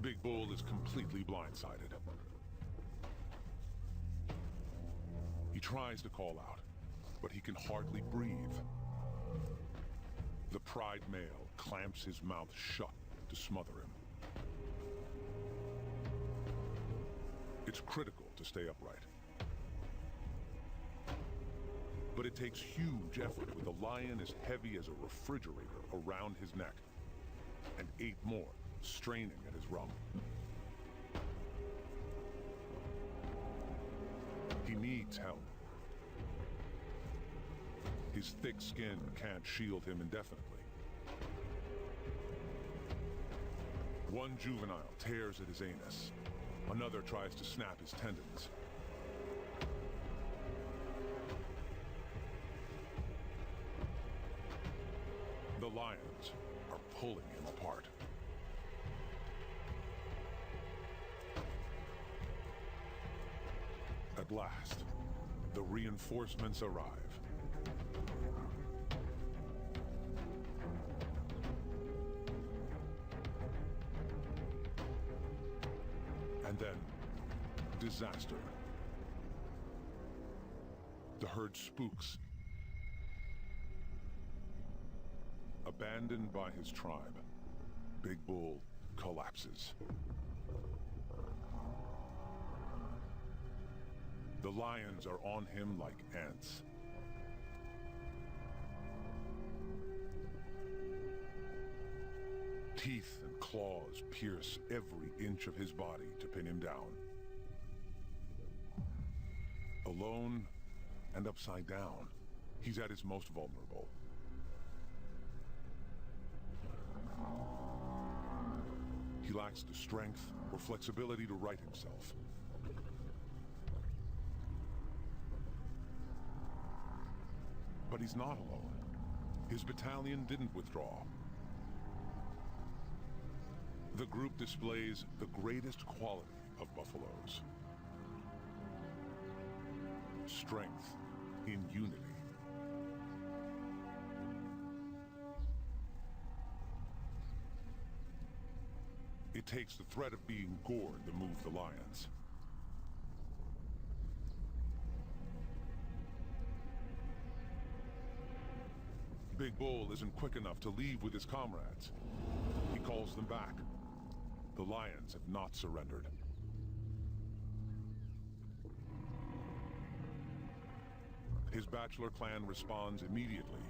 Big Bull is completely blindsided. He tries to call out, but he can hardly breathe. The pride male clamps his mouth shut to smother him. It's critical to stay upright. But it takes huge effort with a lion as heavy as a refrigerator around his neck, and 8 more straining at his rump. He needs help. His thick skin can't shield him indefinitely. One juvenile tears at his anus. Another tries to snap his tendons. The lions are pulling him apart. At last, the reinforcements arrive. And then, disaster. The herd spooks. Abandoned by his tribe, Big Bull collapses. The lions are on him like ants. Teeth and claws pierce every inch of his body to pin him down. Alone and upside down, he's at his most vulnerable. He lacks the strength or flexibility to right himself. But he's not alone. His battalion didn't withdraw. The group displays the greatest quality of buffaloes. Strength in unity. It takes the threat of being gored to move the lions. Big Bull isn't quick enough to leave with his comrades. He calls them back. The lions have not surrendered. His bachelor clan responds immediately,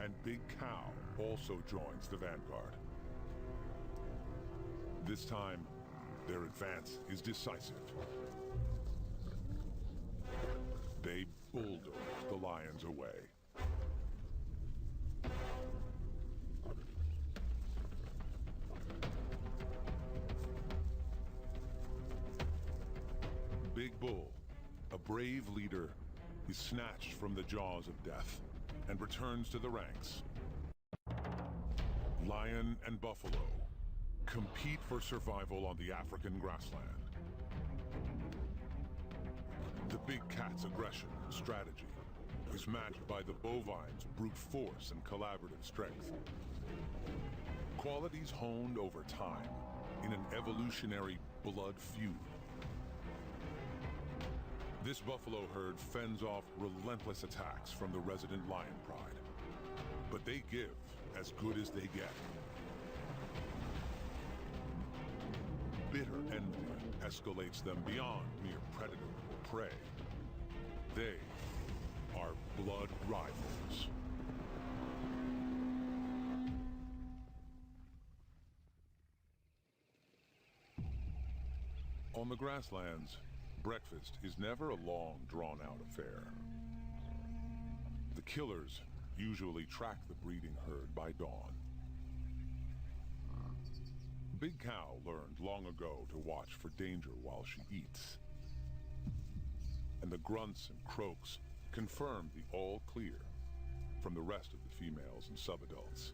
and Big Cow also joins the vanguard. This time, their advance is decisive. They bulldoze the lions away. Big Bull, a brave leader, is snatched from the jaws of death and returns to the ranks. Lion and buffalo compete for survival on the African grassland. The big cat's aggression and strategy is matched by the bovine's brute force and collaborative strength. Qualities honed over time in an evolutionary blood feud. This buffalo herd fends off relentless attacks from the resident lion pride. But they give as good as they get. Bitter envy escalates them beyond mere predator or prey. They are blood rivals. On the grasslands, breakfast is never a long, drawn-out affair. The killers usually track the breeding herd by dawn. Big Cow learned long ago to watch for danger while she eats. And the grunts and croaks confirm the all clear from the rest of the females and subadults.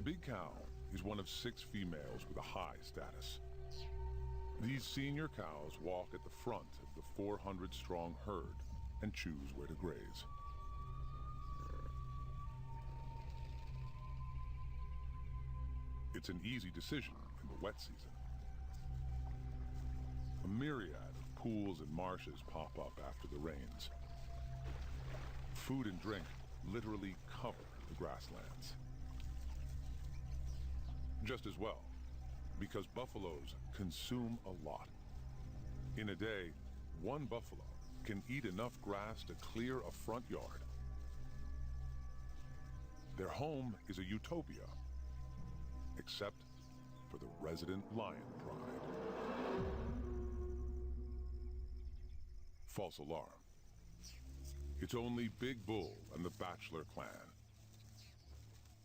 Big Cow is one of 6 females with a high status. These senior cows walk at the front of the 400-strong herd and choose where to graze. It's an easy decision in the wet season. A myriad of pools and marshes pop up after the rains. Food and drink literally cover the grasslands. Just as well, because buffaloes consume a lot. In a day, one buffalo can eat enough grass to clear a front yard. Their home is a utopia, except for the resident lion pride. False alarm. It's only Big Bull and the Bachelor clan.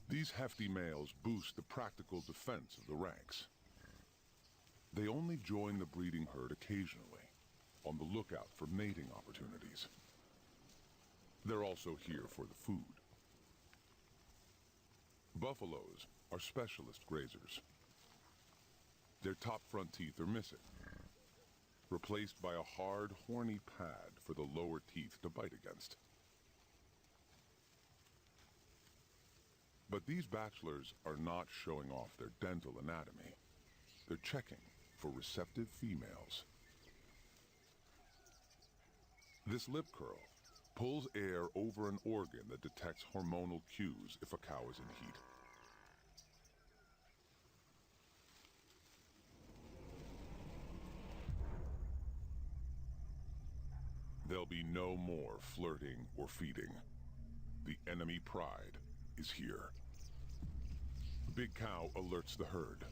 These hefty males boost the practical defense of the ranks. They only join the breeding herd occasionally, on the lookout for mating opportunities. They're also here for the food. Buffaloes are specialist grazers. Their top front teeth are missing, replaced by a hard, horny pad for the lower teeth to bite against. But these bachelors are not showing off their dental anatomy. They're checking for receptive females. This lip curl pulls air over an organ that detects hormonal cues if a cow is in heat. There'll be no more flirting or feeding. The enemy pride is here. Big Cow alerts the herd.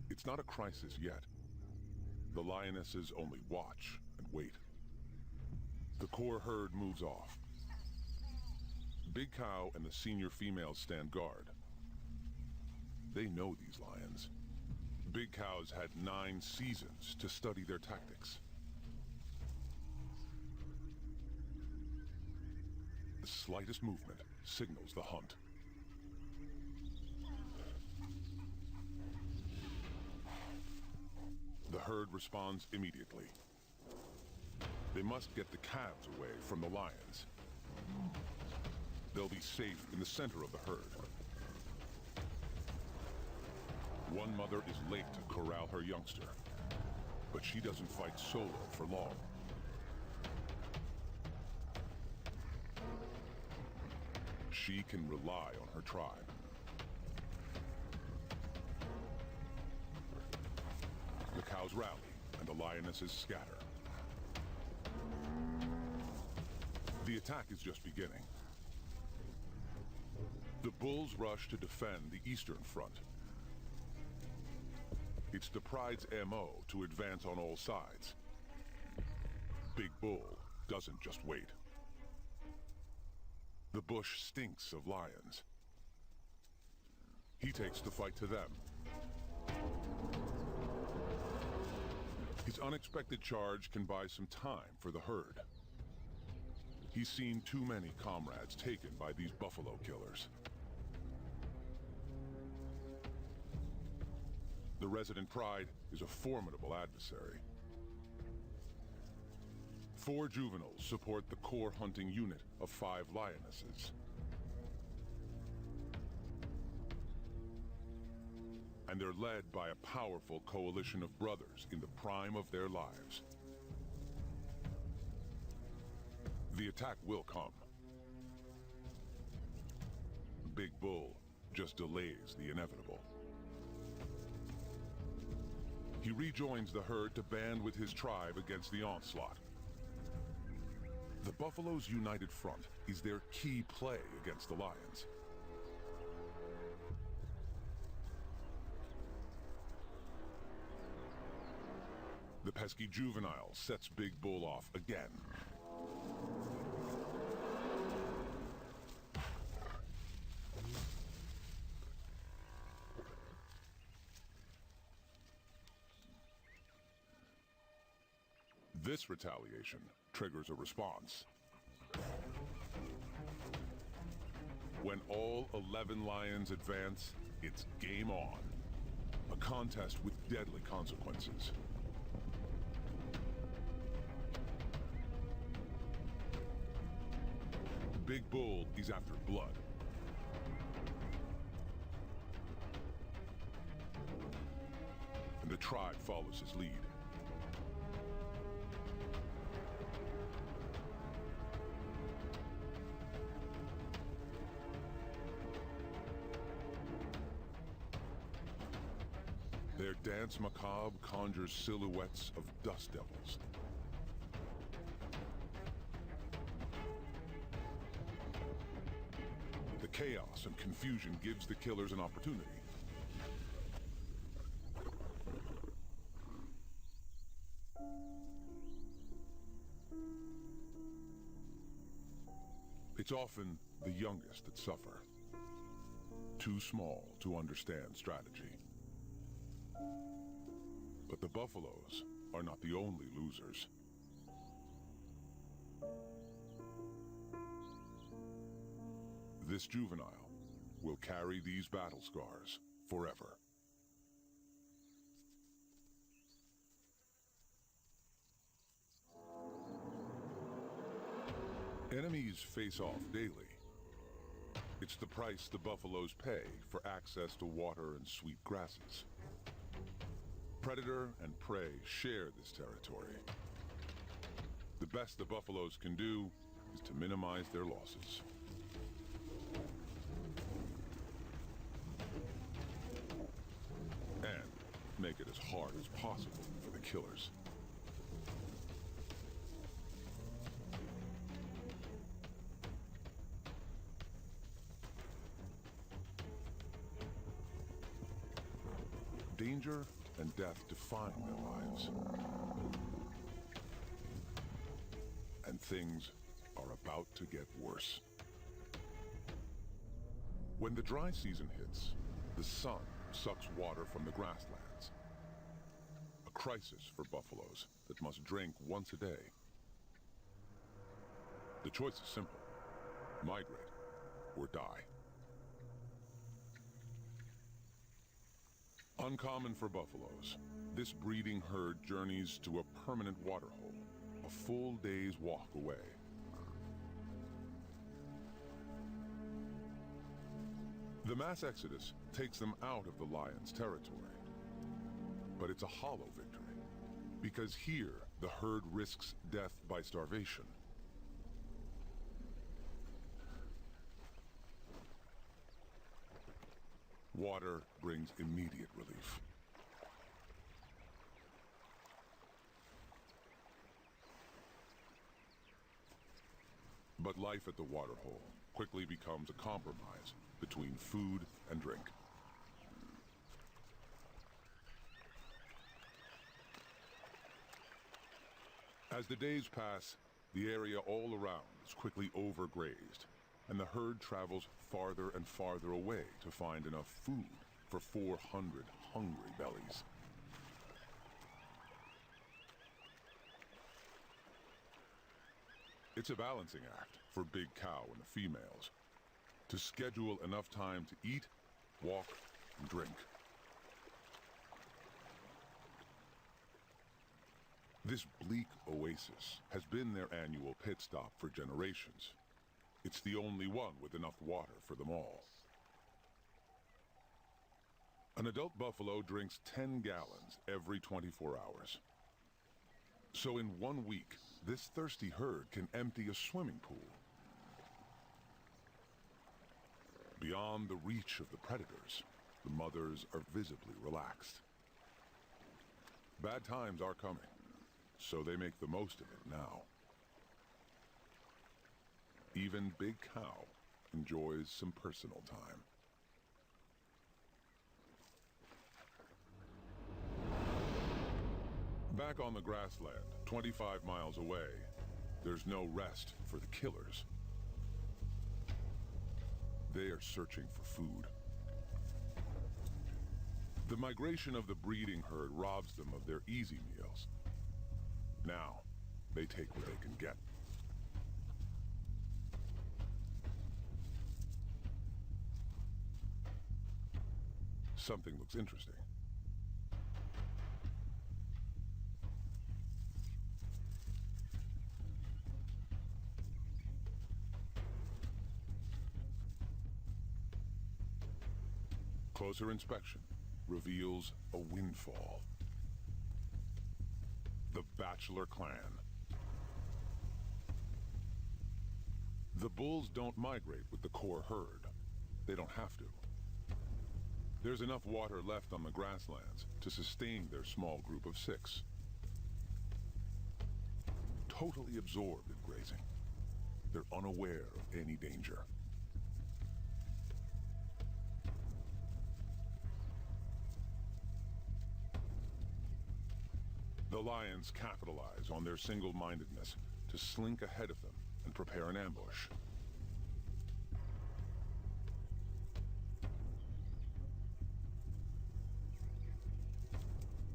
It's not a crisis yet. The lionesses only watch and wait. The core herd moves off. Big Cow and the senior females stand guard. They know these lions. Big Cow's had 9 seasons to study their tactics. The slightest movement signals the hunt. The herd responds immediately. They must get the calves away from the lions. They'll be safe in the center of the herd. One mother is late to corral her youngster, but she doesn't fight solo for long. She can rely on her tribe. The cows rally, and the lionesses scatter. The attack is just beginning. The bulls rush to defend the eastern front. It's the pride's MO to advance on all sides. Big Bull doesn't just wait. The bush stinks of lions. He takes the fight to them. His unexpected charge can buy some time for the herd. He's seen too many comrades taken by these buffalo killers. The resident pride is a formidable adversary. 4 juveniles support the core hunting unit of 5 lionesses. And they're led by a powerful coalition of brothers in the prime of their lives. The attack will come. Big Bull just delays the inevitable. He rejoins the herd to band with his tribe against the onslaught. The Buffalo's united front is their key play against the lions. The pesky juvenile sets Big Bull off again. This retaliation triggers a response. When all 11 lions advance, it's game on. A contest with deadly consequences. Big Bull is after blood. tribe follows his lead. Their dance macabre conjures silhouettes of dust devils. The chaos and confusion gives the killers an opportunity. It's often the youngest that suffer. Too small to understand strategy. But the buffaloes are not the only losers. This juvenile will carry these battle scars forever. Enemies face off daily. It's the price the buffaloes pay for access to water and sweet grasses. Predator and prey share this territory. The best the buffaloes can do is to minimize their losses. And make it as hard as possible for the killers. Danger and death define their lives. And things are about to get worse. When the dry season hits, the sun sucks water from the grasslands. A crisis for buffaloes that must drink once a day. The choice is simple: migrate or die. Uncommon for buffaloes, this breeding herd journeys to a permanent waterhole, a full day's walk away. The mass exodus takes them out of the lion's territory. But it's a hollow victory, because here the herd risks death by starvation. Water brings immediate relief. But life at the waterhole quickly becomes a compromise between food and drink. As the days pass, the area all around is quickly overgrazed, and the herd travels farther and farther away to find enough food for 400 hungry bellies. It's a balancing act for Big Cow and the females to schedule enough time to eat, walk, and drink. This bleak oasis has been their annual pit stop for generations. It's the only one with enough water for them all. An adult buffalo drinks 10 gallons every 24 hours. So in 1 week, this thirsty herd can empty a swimming pool. Beyond the reach of the predators, the mothers are visibly relaxed. Bad times are coming, so they make the most of it now. Even Big Cow enjoys some personal time. Back on the grassland, 25 miles away, there's no rest for the killers. They are searching for food. The migration of the breeding herd robs them of their easy meals. Now, they take what they can get. Something looks interesting. Closer inspection reveals a windfall. The Bachelor Clan. The bulls don't migrate with the core herd. They don't have to. There's enough water left on the grasslands to sustain their small group of 6. Totally absorbed in grazing. They're unaware of any danger. The lions capitalize on their single-mindedness to slink ahead of them and prepare an ambush.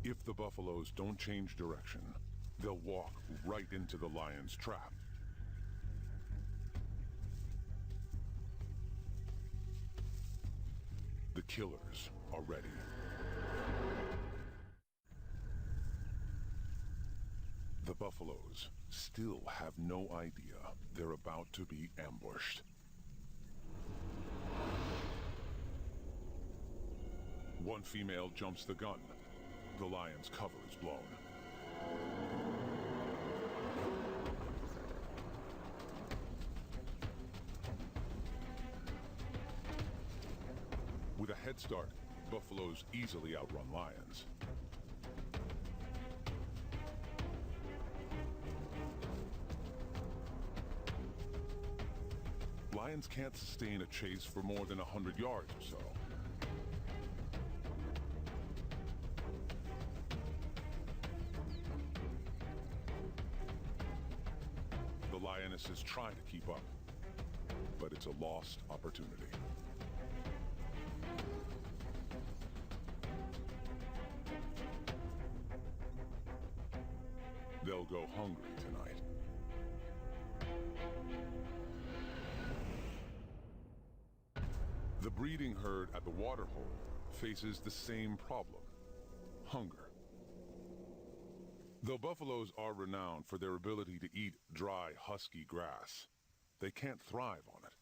If the buffaloes don't change direction, they'll walk right into the lion's trap. The killers are ready. The buffaloes still have no idea they're about to be ambushed. One female jumps the gun. The lion's cover is blown. With a head start, buffaloes easily outrun lions. Lions can't sustain a chase for more than 100 yards or so. The lionesses try to keep up, but it's a lost opportunity. They'll go hungry tonight. The breeding herd at the waterhole faces the same problem: hunger. Though buffaloes are renowned for their ability to eat dry, husky grass, they can't thrive on it.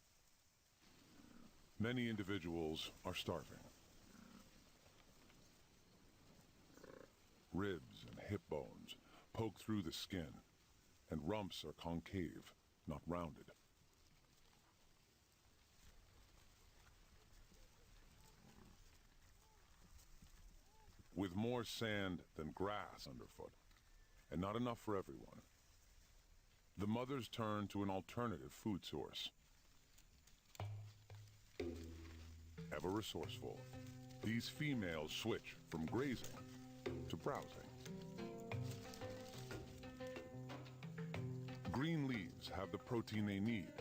Many individuals are starving. Ribs and hip bones poke through the skin, and rumps are concave, not rounded. With more sand than grass underfoot, and not enough for everyone, the mothers turn to an alternative food source. Ever resourceful, these females switch from grazing to browsing. Green leaves have the protein they need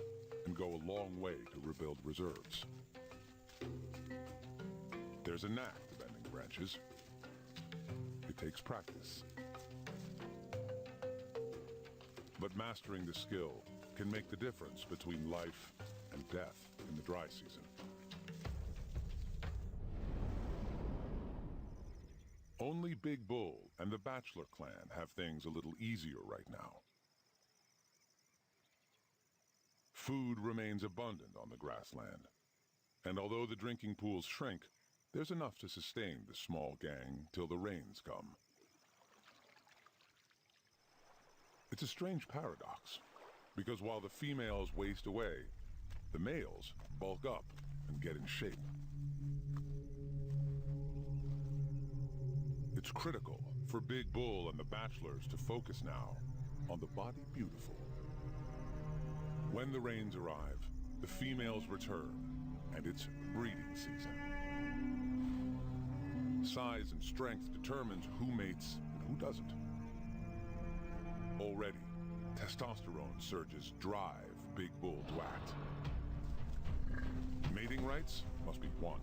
and go a long way to rebuild reserves. There's a knack to bending branches. It takes practice. But mastering the skill can make the difference between life and death in the dry season. Only Big Bull and the Bachelor Clan have things a little easier right now. Food remains abundant on the grassland, and although the drinking pools shrink, there's enough to sustain the small gang till the rains come. It's a strange paradox, because while the females waste away, the males bulk up and get in shape. It's critical for Big Bull and the Bachelors to focus now on the body beautiful. When the rains arrive, the females return, and it's breeding season. Size and strength determines who mates and who doesn't. Already, testosterone surges drive Big Bull to act. Mating rights must be won.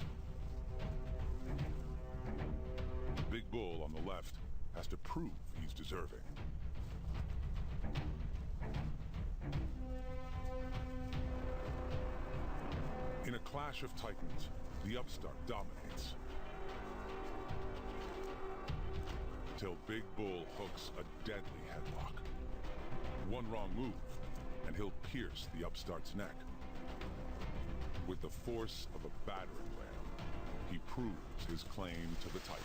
Big Bull on the left has to prove he's deserving. In a clash of titans, the upstart dominates. Till Big Bull hooks a deadly headlock. One wrong move, and he'll pierce the upstart's neck. With the force of a battering ram, he proves his claim to the title.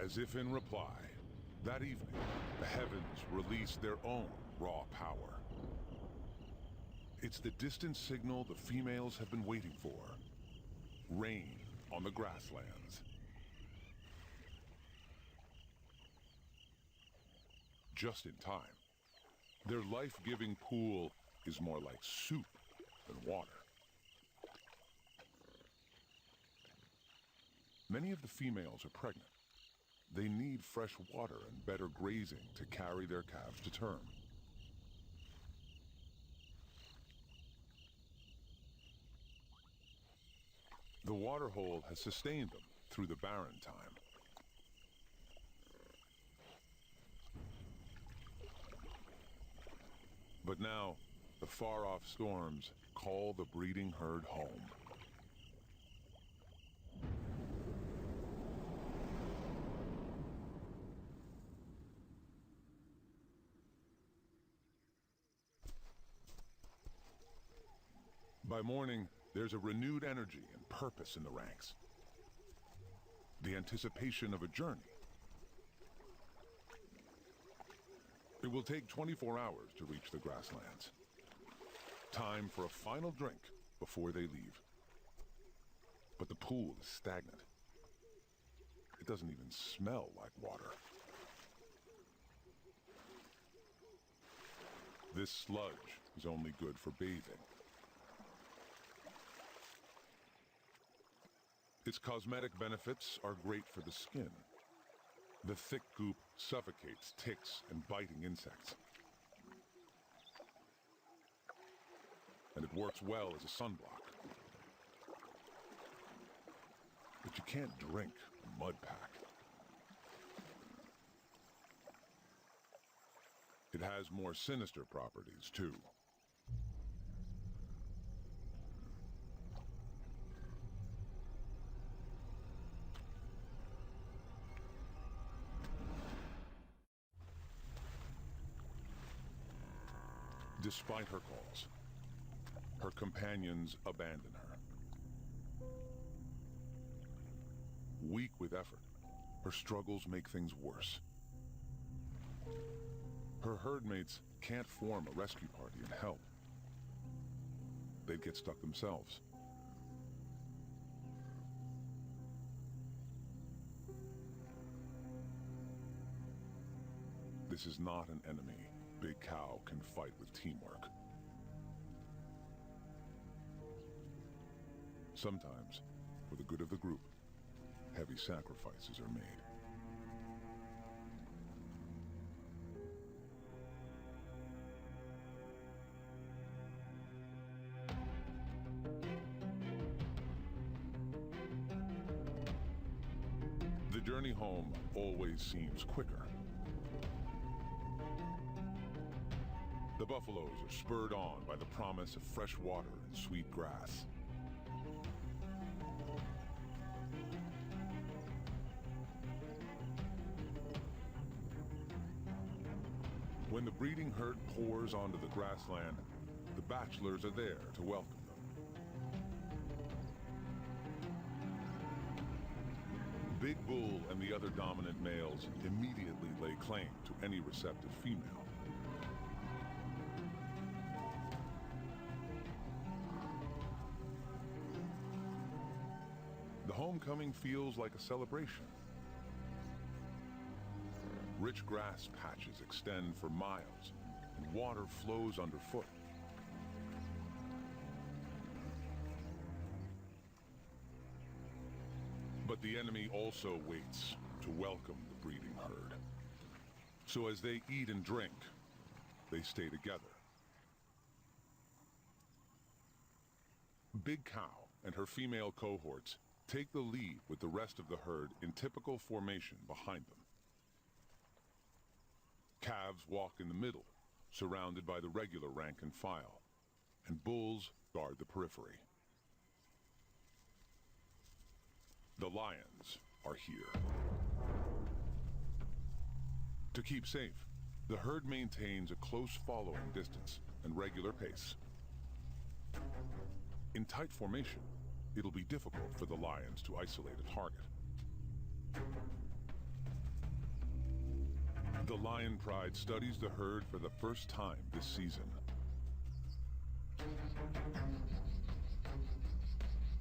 As if in reply, that evening, the heavens released their own raw power. It's the distant signal the females have been waiting for. Rain on the grasslands. Just in time. Their life-giving pool is more like soup than water. Many of the females are pregnant. They need fresh water and better grazing to carry their calves to term. The waterhole has sustained them through the barren time. But now, the far-off storms call the breeding herd home. By morning, there's a renewed energy and purpose in the ranks. The anticipation of a journey. It will take 24 hours to reach the grasslands. Time for a final drink before they leave. But the pool is stagnant. It doesn't even smell like water. This sludge is only good for bathing. Its cosmetic benefits are great for the skin. The thick goop suffocates ticks and biting insects. And it works well as a sunblock. But you can't drink a mud pack. It has more sinister properties, too. Despite her calls, her companions abandon her. Weak with effort, her struggles make things worse. Her herdmates can't form a rescue party and help. They'd get stuck themselves. This is not an enemy Big Cow can fight with teamwork. Sometimes, for the good of the group, heavy sacrifices are made. The journey home always seems quicker. The buffaloes are spurred on by the promise of fresh water and sweet grass. When the breeding herd pours onto the grassland, the bachelors are there to welcome them. Big Bull and the other dominant males immediately lay claim to any receptive female. The homecoming feels like a celebration. Rich grass patches extend for miles, and water flows underfoot. But the enemy also waits to welcome the breeding herd. So as they eat and drink, they stay together. Big Cow and her female cohorts take the lead with the rest of the herd in typical formation behind them. Calves walk in the middle, surrounded by the regular rank and file, and bulls guard the periphery. The lions are here. To keep safe, the herd maintains a close following distance and regular pace. In tight formation, it'll be difficult for the lions to isolate a target. The Lion Pride studies the herd for the first time this season.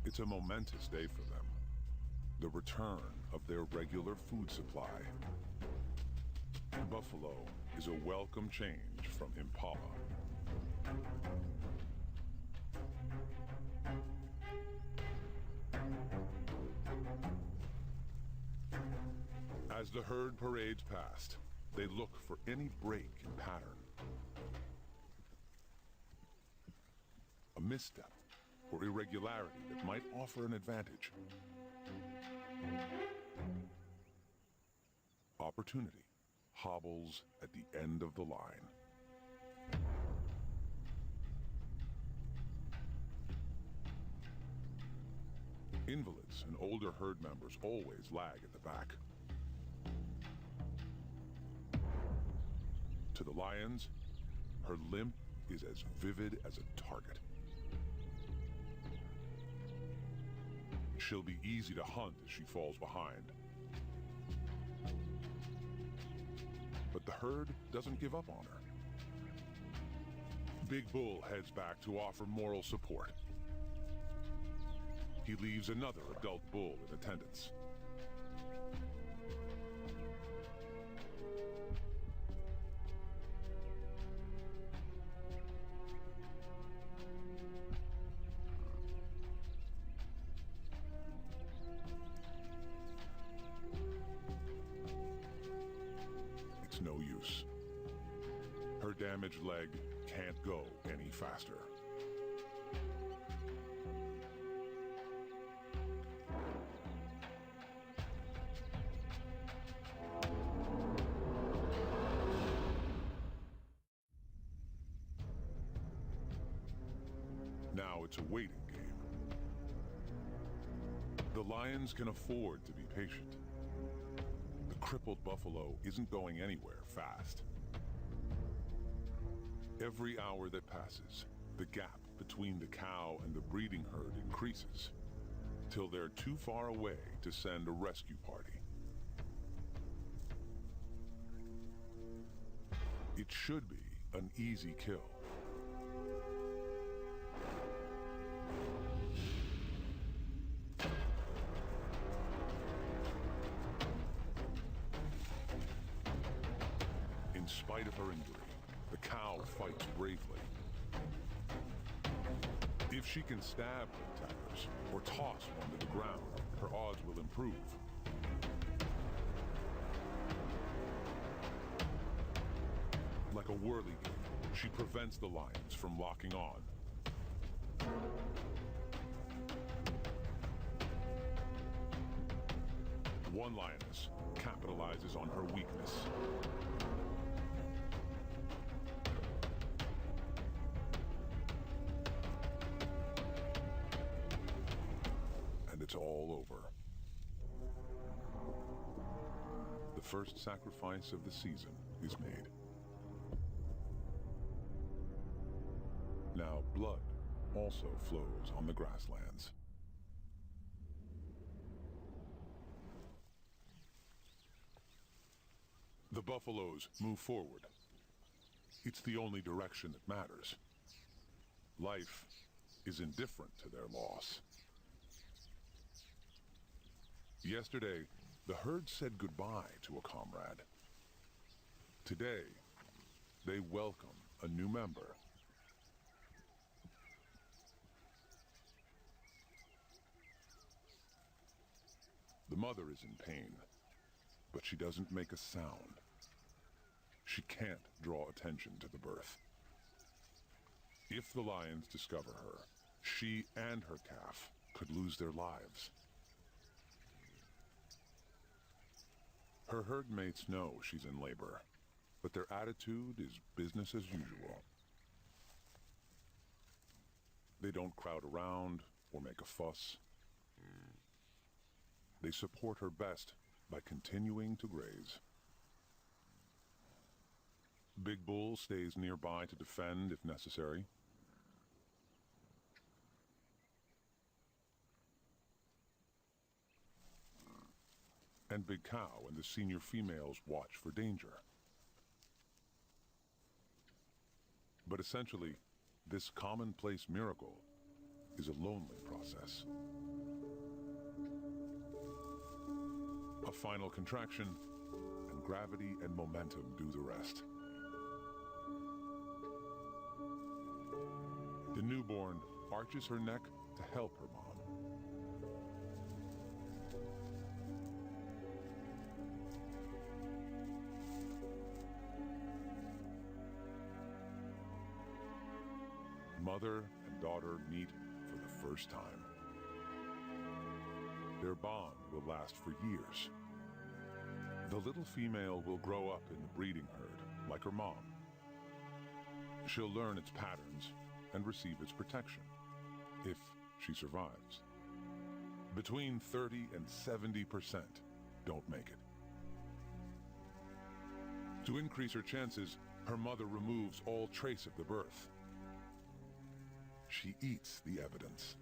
It's a momentous day for them. The return of their regular food supply. Buffalo is a welcome change from Impala. As the herd parades past, they look for any break in pattern. A misstep or irregularity that might offer an advantage. Opportunity hobbles at the end of the line. Invalids and older herd members always lag at the back. To the lions, her limp is as vivid as a target. She'll be easy to hunt as she falls behind. But the herd doesn't give up on her. Big Bull heads back to offer moral support. He leaves another adult bull in attendance. It's no use. Her damaged leg can't go any faster. Now it's a waiting game. The lions can afford to be patient. The crippled buffalo isn't going anywhere fast. Every hour that passes, the gap between the cow and the breeding herd increases, till they're too far away to send a rescue party. It should be an easy kill. In spite of her injury, the cow fights bravely. If she can stab her attackers or toss one to the ground, her odds will improve. Like a whirligig, she prevents the lions from locking on. One lioness capitalizes on her weakness. And it's all over. The first sacrifice of the season is made. Now blood also flows on the grasslands. The buffaloes move forward. It's the only direction that matters. Life is indifferent to their loss. Yesterday, the herd said goodbye to a comrade. Today, they welcome a new member. The mother is in pain, but she doesn't make a sound. She can't draw attention to the birth. If the lions discover her, she and her calf could lose their lives. Her herd mates know she's in labor, but their attitude is business as usual. They don't crowd around or make a fuss. They support her best by continuing to graze. Big Bull stays nearby to defend if necessary. And Big Cow and the senior females watch for danger, But essentially, this commonplace miracle is a lonely process. A final contraction, and gravity and momentum do the rest. The newborn arches her neck to help her mom. Mother and daughter meet for the first time. Their bond will last for years. The little female will grow up in the breeding herd, like her mom. She'll learn its patterns and receive its protection, if she survives. Between 30 and 70% don't make it. To increase her chances, her mother removes all trace of the birth. She eats the evidence.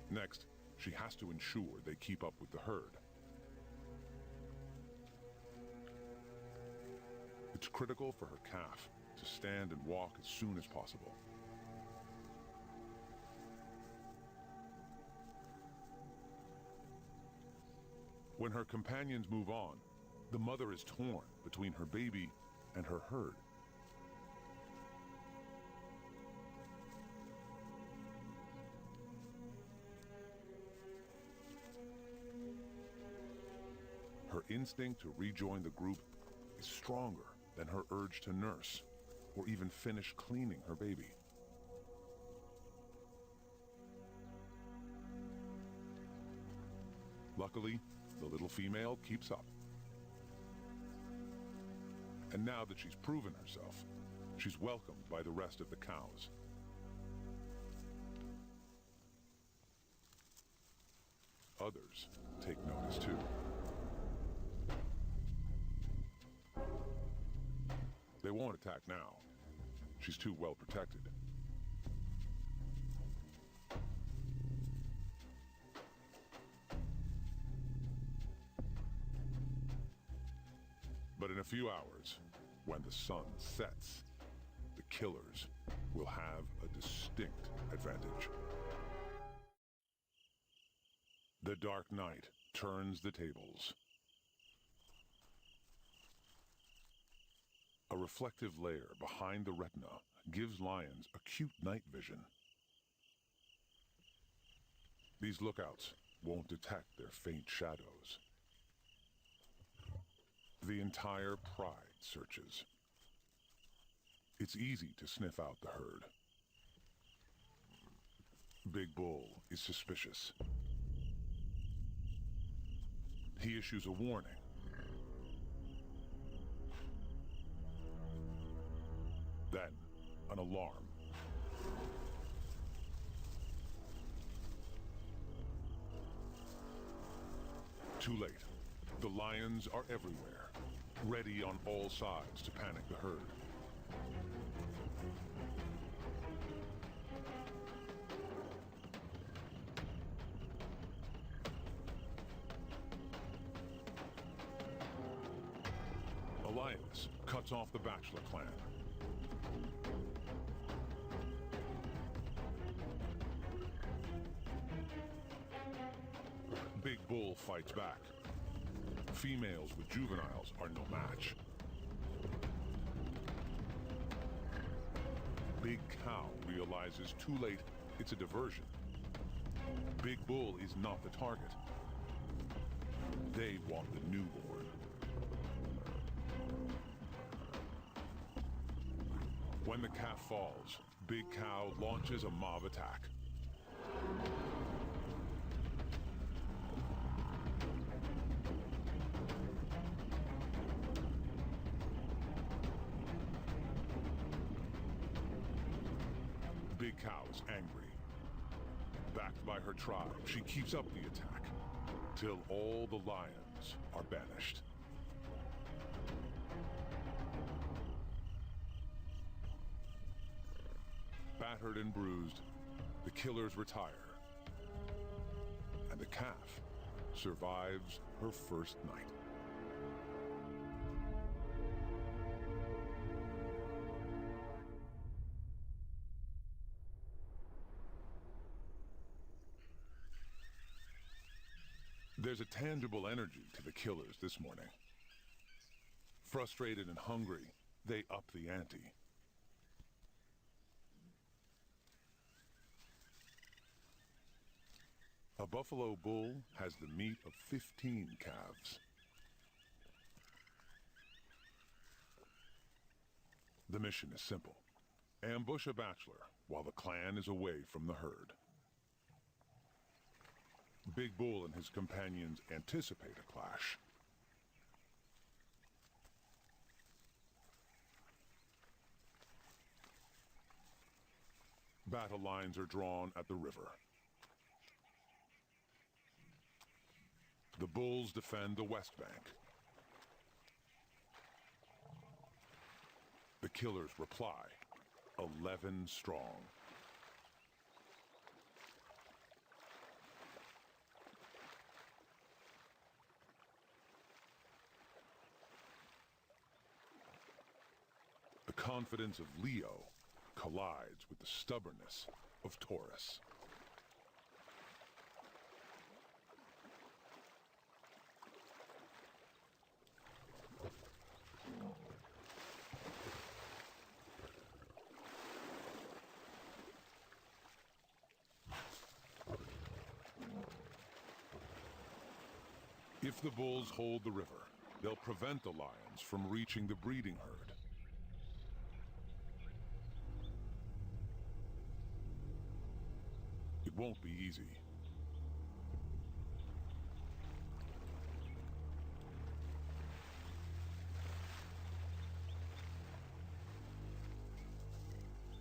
Next, she has to ensure they keep up with the herd. It's critical for her calf to stand and walk as soon as possible. When her companions move on, the mother is torn between her baby and her herd. Her instinct to rejoin the group is stronger than her urge to nurse or even finish cleaning her baby. Luckily, the little female keeps up. And now that she's proven herself, she's welcomed by the rest of the cows. Others take notice too. They won't attack now. She's too well protected. But in a few hours, when the sun sets, the killers will have a distinct advantage. The Dark Knight turns the tables. A reflective layer behind the retina gives lions acute night vision. These lookouts won't detect their faint shadows. The entire pride searches. It's easy to sniff out the herd. Big Bull is suspicious. He issues a warning. Then, an alarm. Too late. The lions are everywhere, ready on all sides to panic the herd. A lioness cuts off the Bachelor clan. Big Bull fights back. Females with juveniles are no match. Big Cow realizes too late it's a diversion. Big Bull is not the target. They want the newborn. When the calf falls, Big Cow launches a mob attack. Big Cow is angry. Backed by her tribe, she keeps up the attack, till all the lions are banished. Battered and bruised, the killers retire, and the calf survives her first night. There's a tangible energy to the killers this morning. Frustrated and hungry, they up the ante. A buffalo bull has the meat of 15 calves. The mission is simple. Ambush a bachelor while the clan is away from the herd. Big Bull and his companions anticipate a clash. Battle lines are drawn at the river. The bulls defend the west bank. The killers reply, 11 strong. The confidence of Leo collides with the stubbornness of Taurus. If the bulls hold the river, they'll prevent the lions from reaching the breeding herd. It won't be easy.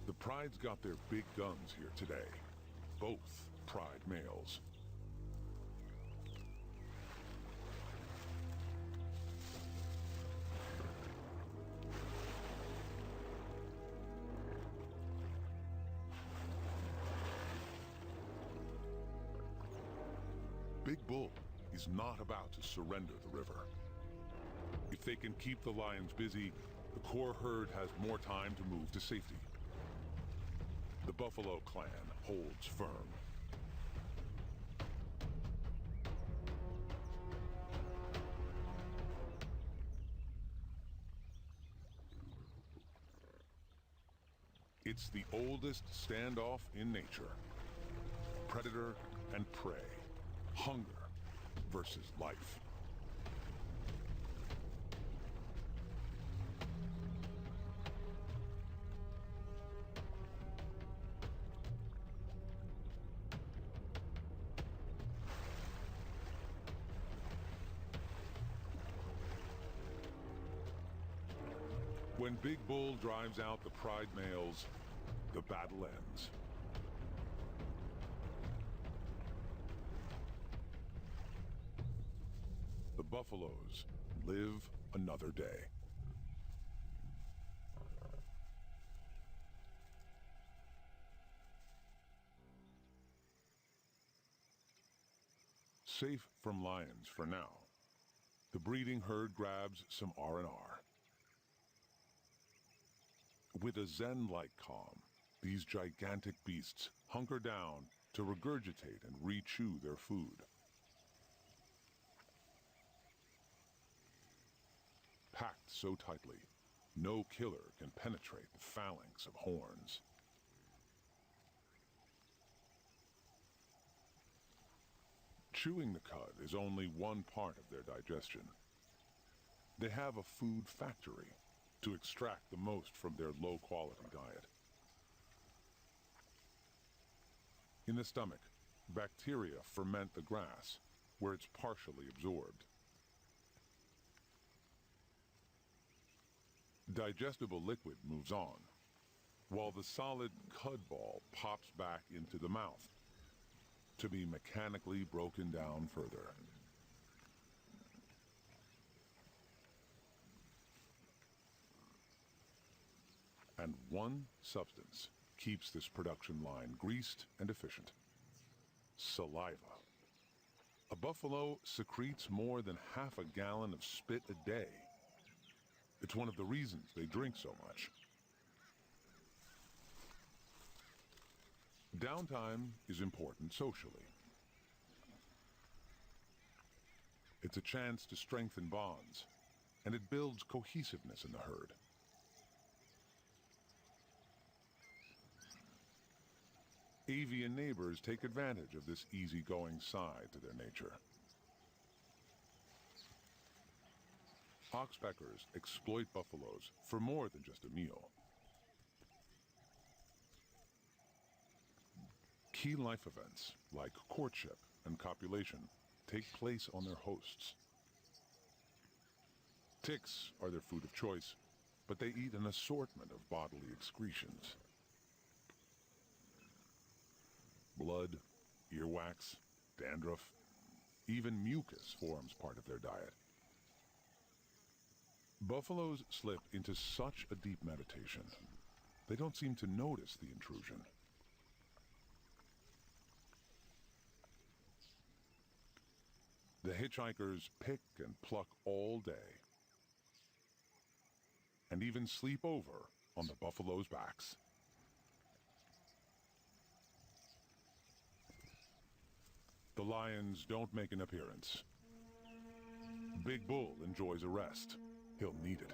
The Pride's got their big guns here today. Both Pride males. Big Bull is not about to surrender the river. If they can keep the lions busy, the core herd has more time to move to safety. The Buffalo clan holds firm. It's the oldest standoff in nature. Predator and prey. Hunger versus life. When Big Bull drives out the Pride males, the battle ends. The buffaloes live another day. Safe from lions for now, the breeding herd grabs some R&R. With a zen-like calm, these gigantic beasts hunker down to regurgitate and re-chew their food. Packed so tightly, no killer can penetrate the phalanx of horns. Chewing the cud is only one part of their digestion. They have a food factory to extract the most from their low-quality diet. In the stomach, bacteria ferment the grass, where it's partially absorbed. Digestible liquid moves on, while the solid cud ball pops back into the mouth, to be mechanically broken down further. And one substance keeps this production line greased and efficient: saliva. A buffalo secretes more than half a gallon of spit a day. It's one of the reasons they drink so much. Downtime is important socially. It's a chance to strengthen bonds, and it builds cohesiveness in the herd. Avian neighbors take advantage of this easygoing side to their nature. Oxpeckers exploit buffaloes for more than just a meal. Key life events like courtship and copulation take place on their hosts. Ticks are their food of choice, but they eat an assortment of bodily excretions. Blood, earwax, dandruff, even mucus forms part of their diet. Buffaloes slip into such a deep meditation, they don't seem to notice the intrusion. The hitchhikers pick and pluck all day, and even sleep over on the buffaloes' backs. The lions don't make an appearance. Big Bull enjoys a rest. He'll need it.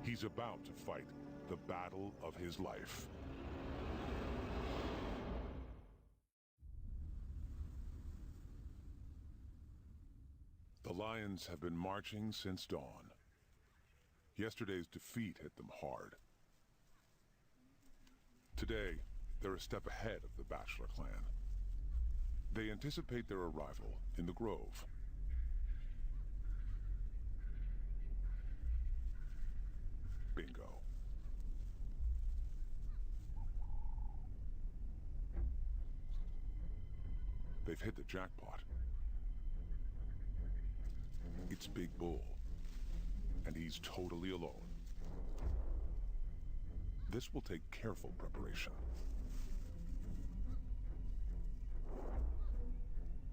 He's about to fight the battle of his life. The lions have been marching since dawn. Yesterday's defeat hit them hard. Today, they're a step ahead of the Bachelor clan. They anticipate their arrival in the grove. Bingo. They've hit the jackpot. It's Big Bull, and he's totally alone. This will take careful preparation.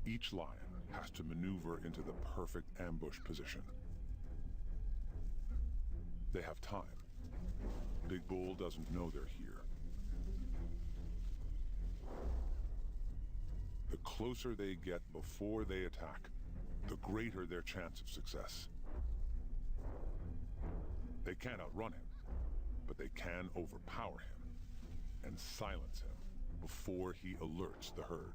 Each lion has to maneuver into the perfect ambush position. They have time. Big Bull doesn't know they're here. The closer they get before they attack, the greater their chance of success. They can't outrun him, but they can overpower him and silence him before he alerts the herd.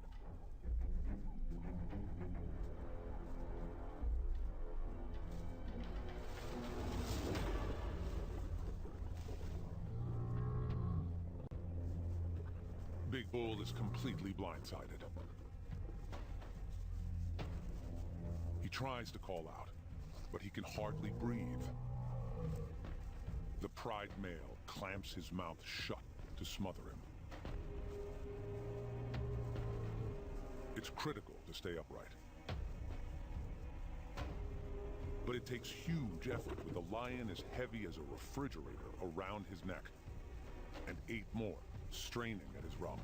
Big Bull is completely blindsided. He tries to call out, but he can hardly breathe. The pride male clamps his mouth shut to smother him. It's critical to stay upright. But it takes huge effort with a lion as heavy as a refrigerator around his neck, and 8 more straining at his rump.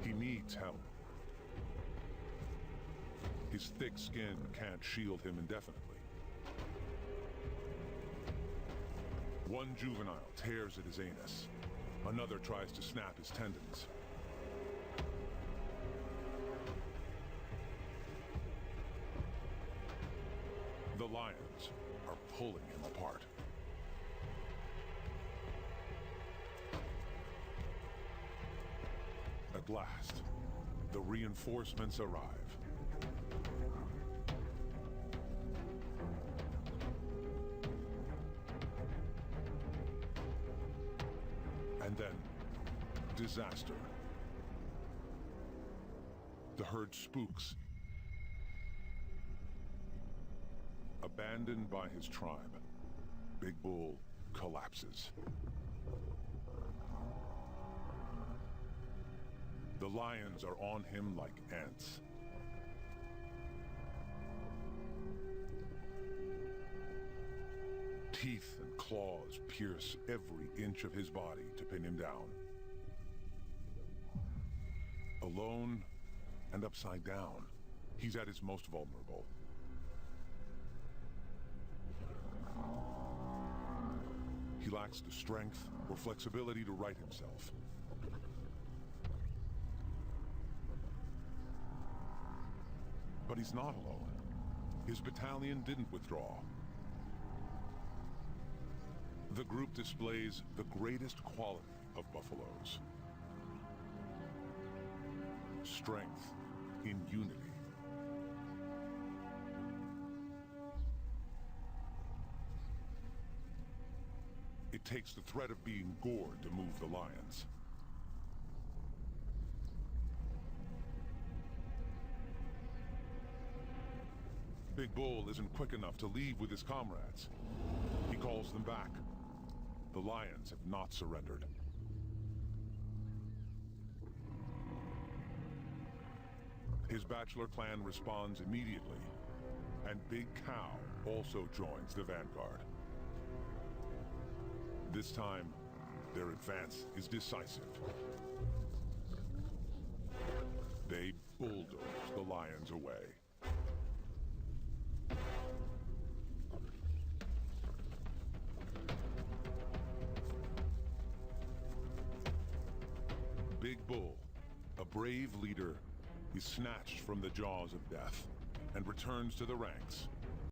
He needs help. His thick skin can't shield him indefinitely. One juvenile tears at his anus. Another tries to snap his tendons. The lions are pulling him apart. At last, the reinforcements arrive. And then, disaster. The herd spooks. Abandoned by his tribe, Big Bull collapses. The lions are on him like ants. Teeth and claws pierce every inch of his body to pin him down. Alone and upside down, he's at his most vulnerable. He lacks the strength or flexibility to right himself. But he's not alone. His battalion didn't withdraw. The group displays the greatest quality of buffaloes. Strength in unity. It takes the threat of being gored to move the lions. Big Bull isn't quick enough to leave with his comrades. He calls them back. The lions have not surrendered. His bachelor clan responds immediately, and Big Cow also joins the vanguard. This time, their advance is decisive. They bulldoze the lions away. Big Bull, a brave leader, is snatched from the jaws of death and returns to the ranks.